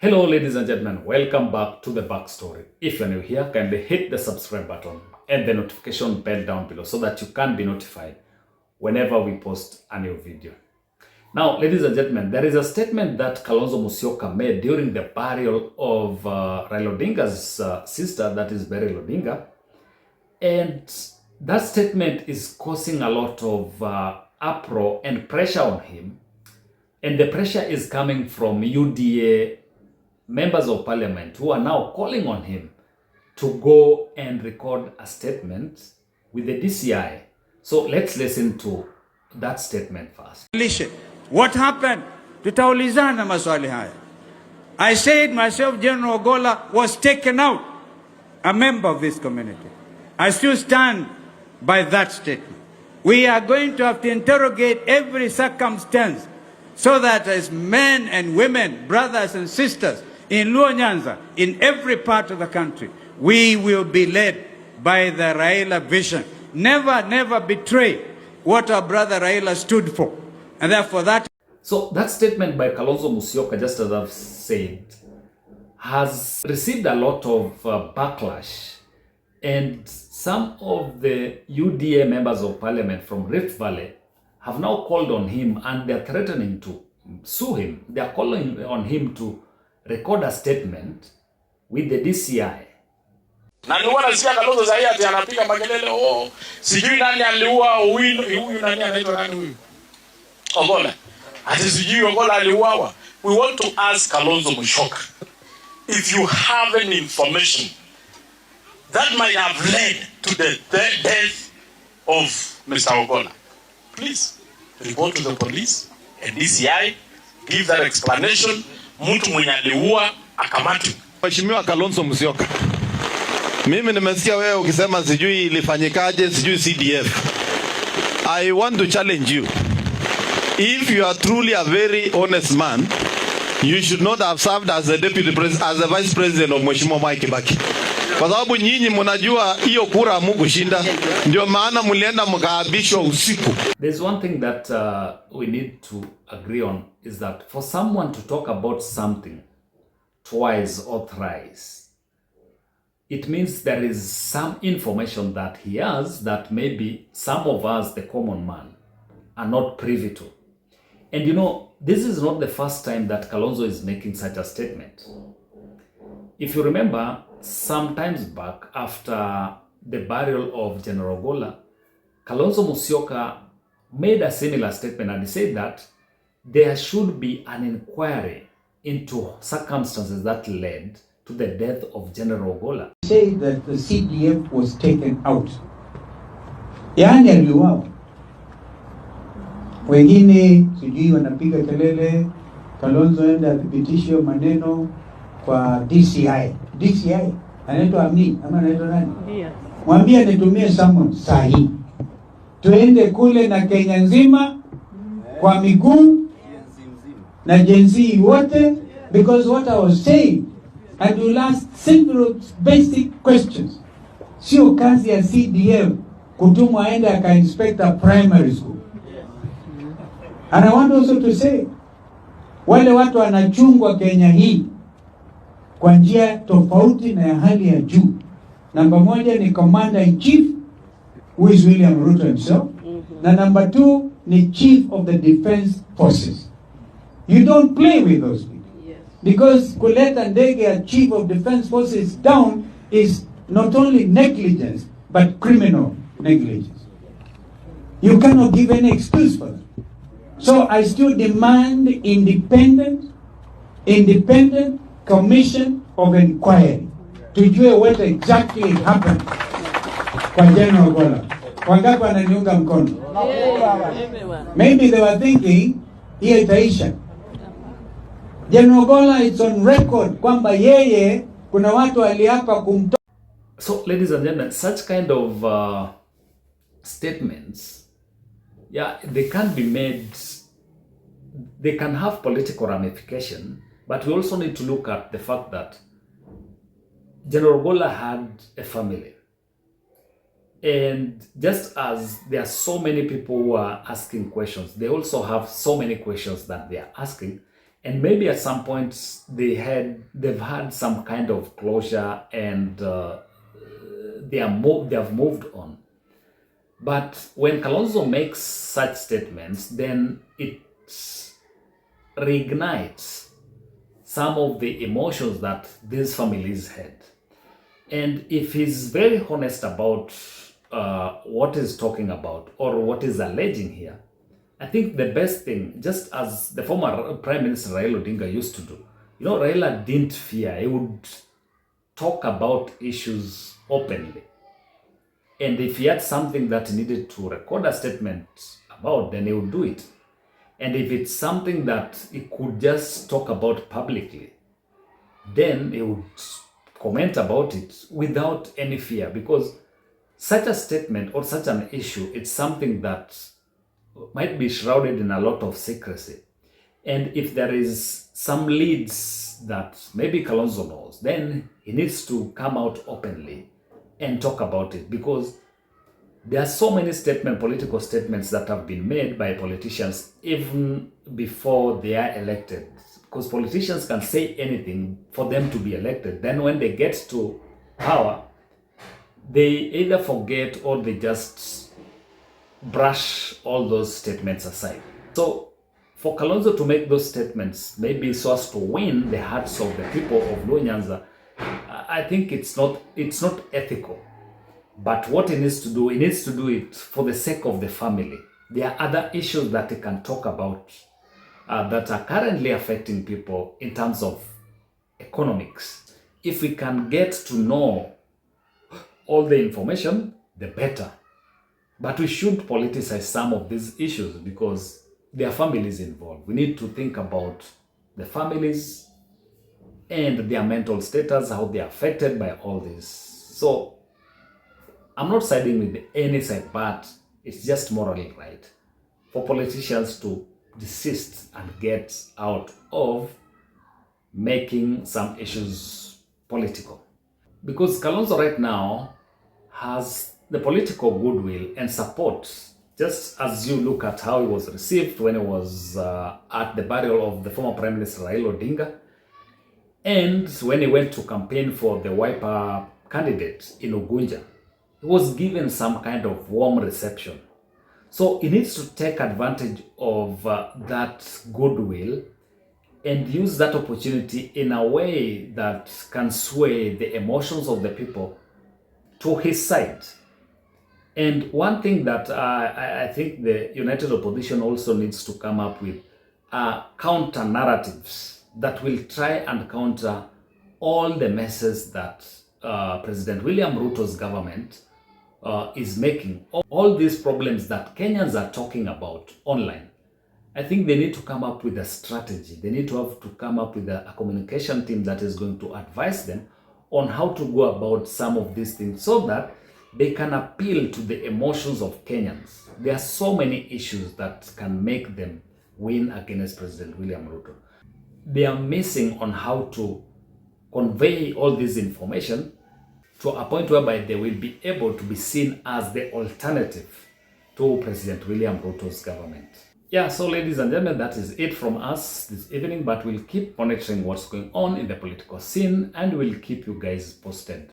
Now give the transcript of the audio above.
Hello ladies and gentlemen, welcome back to the backstory. If you're new here, kindly hit the subscribe button and the notification bell down below so that you can be notified whenever we post a new video. Now, ladies and gentlemen, there is a statement that Kalonzo Musyoka made during the burial of Raila Odinga's sister, that is Beryl Odinga. And that statement is causing a lot of uproar and pressure on him. And the pressure is coming from UDA members of parliament who are now calling on him to go and record a statement with the DCI. So let's listen to that statement first. What happened? Tutaulizana maswali haya. I said myself, General Ogolla was taken out, a member of this community. I still stand by that statement. We are going to have to interrogate every circumstance so that as men and women, brothers and sisters, in Luo Nyanza, in every part of the country, we will be led by the Raila vision. Never betray what our brother Raila stood for. And therefore that... So that statement by Kalonzo Musyoka, just as I've said, has received a lot of backlash. And some of the UDA members of parliament from Rift Valley have now called on him and they're threatening to sue him. They're calling on him to record a statement with the DCI. Na ndio nasikia Kalonzo zaidi ati anapiga makelele, oh sijui nani aliua huyu nani anaitwa nani huyu Ogolla, ati sijui Ogolla aliuawa. We want to ask Kalonzo Musyoka, if you have any information that might have led to the death of Mr. Ogolla, please report to the police and DCI, give that explanation. Mtu mwenye aliua akamatwe. Mheshimiwa Kalonzo Musyoka, mimi nimesikia wewe ukisema sijui ilifanyikaje, sijui CDF. I want to challenge you. If you are truly a very honest man, you should not have served as the deputy president, as the vice president of Mheshimiwa Mwai Kibaki. Kwa sababu nyinyi mnajua hiyo kura hamukushinda, ndio maana mlienda mkaabishwa usiku. There's one thing that we need to agree on is that for someone to talk about something twice or thrice, it means there is some information that he has that maybe some of us, the common man, are not privy to. And you know, this is not the first time that Kalonzo is making such a statement. If you remember, some times back, after the burial of General Ogolla, Kalonzo Musyoka made a similar statement and he said that there should be an inquiry into circumstances that led to the death of General Ogolla. Say that the CDF was taken out. Yaani aliuawa. Wengine sijui wanapiga kelele, Kalonzo enda athibitishe maneno kwa DCI. DCI anaitwa Amni ama anaitwa nani? Mwambie nitumie summon sahi. Tuende kule na Kenya nzima kwa miguu na Gen Z wote, because what I was saying, and you ask simple basic questions. Sio kazi ya CDF kutumwa aende aka-inspect a primary school. And I want also to say, wale watu wanachungwa Kenya hii kwa njia tofauti na ya hali ya juu. Number 1 ni Commander in Chief, who is William Ruto himself. Na number 2 ni Chief of the Defense Forces. You don't play with those people. Yes. Because kuleta ndege ya Chief of Defense Forces down is not only negligence, but criminal negligence. You cannot give any excuse for that. So I still demand independent commission of inquiry to do what exactly happened kwa General Ogolla. Wangapi wananiunga mkono? Maybe they were thinking hiyo itaisha. General Ogolla, it's on record kwamba yeye kuna watu waliapa kumtoa. So ladies and gentlemen, such kind of statements, yeah, they can be made, they can have political ramification, but we also need to look at the fact that General Ogolla had a family. And just as there are so many people who are asking questions, they also have so many questions that they are asking. And maybe at some point they've had some kind of closure, and they have moved on. But when Kalonzo makes such statements, then it reignites some of the emotions that these families had. And if he's very honest about what he's talking about or what he's alleging here, I think the best thing, just as the former Prime Minister Raila Odinga used to do, Raila didn't fear. He would talk about issues openly. And if he had something that he needed to record a statement about, then he would do it. And if it's something that he could just talk about publicly, then he would comment about it without any fear, because such a statement or such an issue, it's something that might be shrouded in a lot of secrecy. And if there is some leads that maybe Kalonzo knows, then he needs to come out openly and talk about it, because there are so many political statements that have been made by politicians even before they are elected. Because politicians can say anything for them to be elected. Then when they get to power, they either forget or they just brush all those statements aside. So for Kalonzo to make those statements, maybe so as to win the hearts of the people of Luo Nyanza, I think it's not ethical. But what he needs to do it for the sake of the family. There are other issues that he can talk about that are currently affecting people in terms of economics. If we can get to know all the information, the better. But we should politicize some of these issues because there are families involved. We need to think about the families and their mental status, how they are affected by all this. So I'm not siding with any side, but it's just morally right for politicians to desist and get out of making some issues political. Because Kalonzo right now has the political goodwill and support, just as you look at how he was received when he was at the burial of the former Prime Minister Raila Odinga, and when he went to campaign for the Wiper candidate in Ugunja. He was given some kind of warm reception. So he needs to take advantage of that goodwill and use that opportunity in a way that can sway the emotions of the people to his side. And one thing that I think the United Opposition also needs to come up with are counter narratives that will try and counter all the messes that President William Ruto's government is making. All these problems that Kenyans are talking about online, I think they need to come up with a strategy. They need to come up with a communication team that is going to advise them on how to go about some of these things so that they can appeal to the emotions of Kenyans. There are so many issues that can make them win against President William Ruto. They are missing on how to convey all this information to a point whereby they will be able to be seen as the alternative to President William Ruto's government. Yeah, so ladies and gentlemen, that is it from us this evening, but we'll keep monitoring what's going on in the political scene and we'll keep you guys posted.